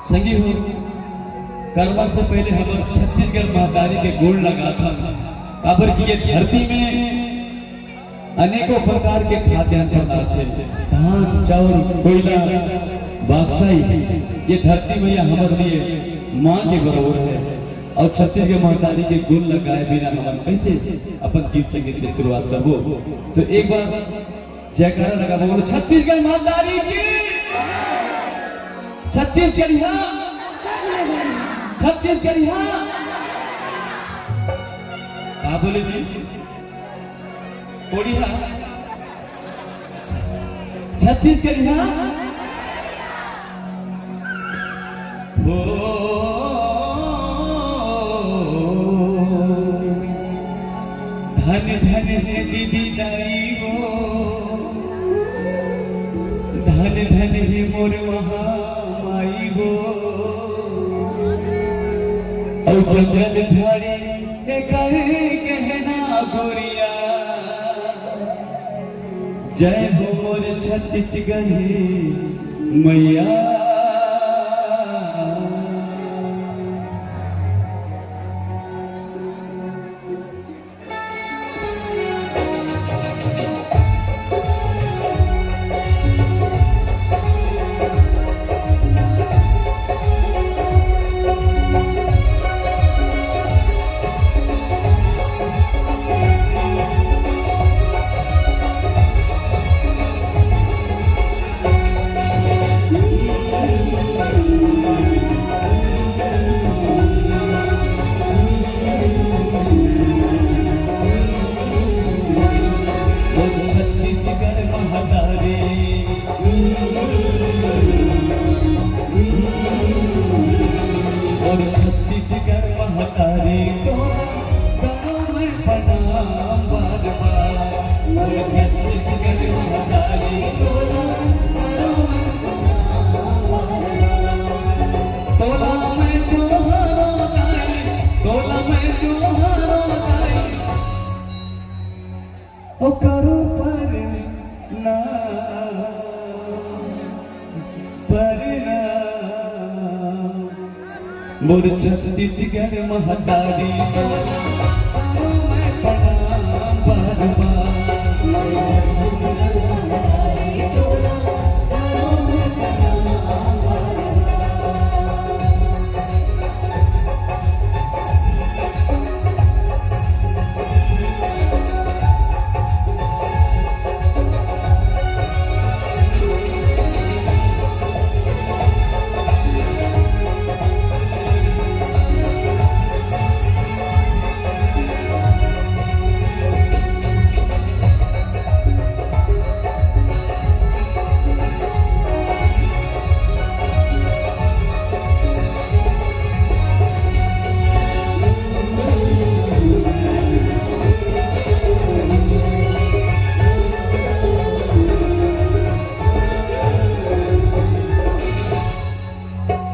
संगी हो करवा से पहले हमारे छत्तीसगढ़ महतारी के गोड़ लगा था काबर की ये धरती में अनेकों प्रकार के खाद्यान्न पदार्थ थे, धान चावल कोयला बाक्साई। ये धरती मैया हमारे लिए माँ के बराबर है और छत्तीसगढ़ महतारी के गुण लगाए बिना हम कैसे अपन गीत संगीत की शुरुआत करबो। तो एक बार जयकारा लगा बोलो छत्तीसगढ़ महतारी की, छत्तीसगढ़िया छत्तीसगढ़िया। क्या बोले जी? ओडिया छत्तीसगढ़िया हो। धन धन है दीदी दाई हो, धन धन है मोर महामाई हो। और जंगल झाड़ी कर गहना गोरिया, जय हो मोर छत्तीसगढ़ मैया। मोर छत्तीसगढ़ महतारी मैं प्रणाम बार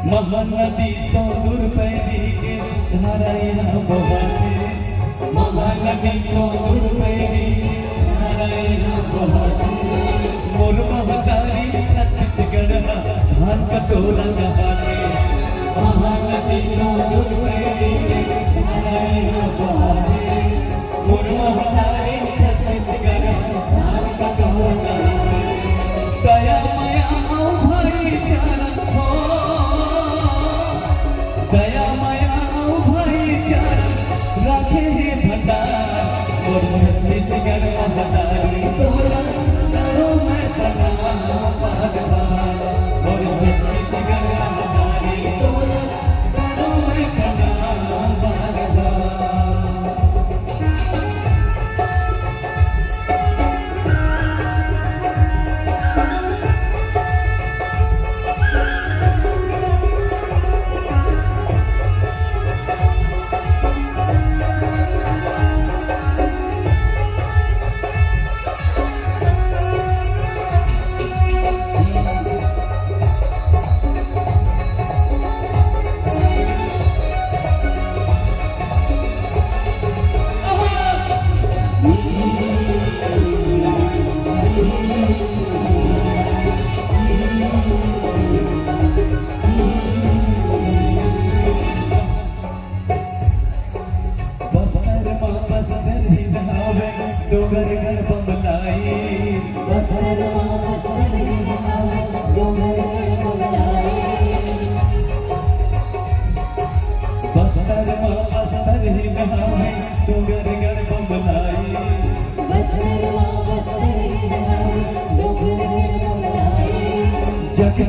महानदी 100 दूर पैदी के धाराया बहाते, महानदी 100 दूर पैदी के धाराया बहाते। मोर महतारी छत्तीसगढ़ धान कटोला गहाते, महानदी 100 दूर पैदी के धाराया बहाते। मोर महतारी छत्तीसगढ़ धान कटोला गहाते। दया माया आओ भाईचारा हो, दया माया आओ भाईचारा राखे है भंडार। और छत्तीसगढ़ महतारी तोरा करो मैं प्रणाम बार बार। और छत्तीसगढ़ महतारी तोरा करो मैं प्रणाम बार बार।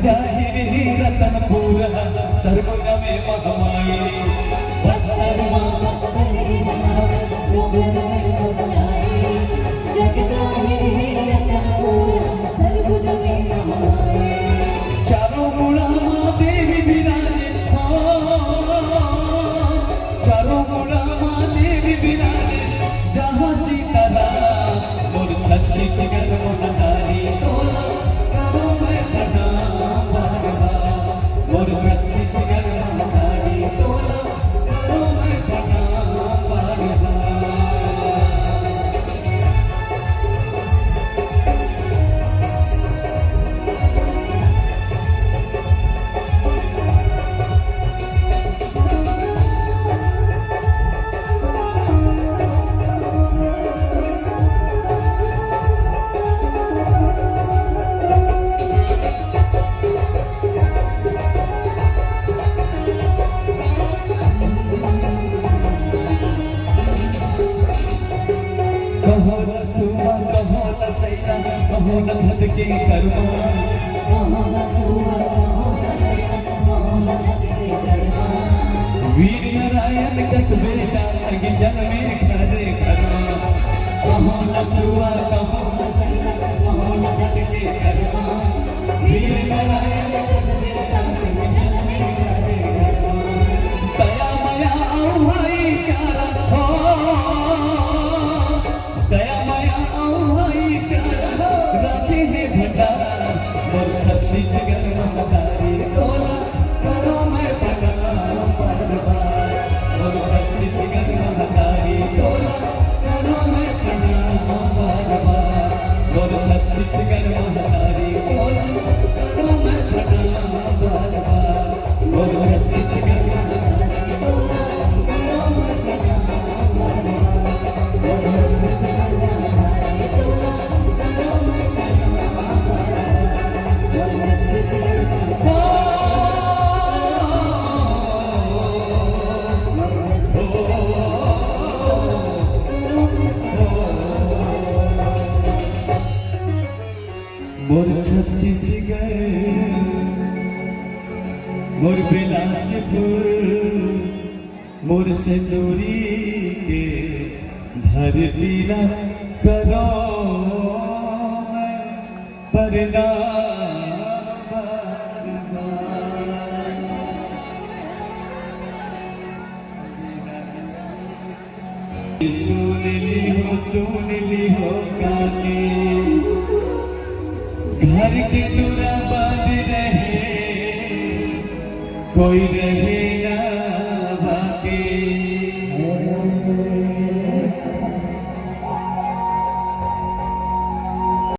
जाहिर ही रतनपुर सरगुज में महमाई बस्तर चारों गुलामा देवी विराजे चारों गुलामा देवी विराजे जहाँ सीताराम मोर छत्तीसगढ़ मोहतारी तोला करो मैं प्रणाम बार बार मोर छत्तीसगढ़ मोहतारी तोला करो मैं प्रणाम बार बार। कहो न सुमा कहो न सैरा कहो न भद के कर्मा वीर नारायण कस बेटा सगी जन में घरे कर्मा कहो न सुमा कहो न सैरा कहो न भद के कर्मा वीर नारायण कस बेटा सगी जन में घरे कर्मा दया माया आओ भाईचारा हो दया माया आओ भाईचारा राखे है भंडार मोर छत्तीसगढ़ महतारी तोला करो मैं प्रणाम बार बार मोर छत्तीसगढ़ महतारी तोला करो मैं प्रणाम बार बार मोर छत्तीसगढ़ महतारी तोला करो मैं प्रणाम बार बार मोर छत्तीसगढ़ महतारी तोला करो मैं प्रणाम बार मोर छत्तीसगढ़ मोर बिलासपुर मोर सिंदूरी के धरती ला करो प्रणाम बार बार। सुन ली हो काके घर के दूरा बंद रहे कोई रहे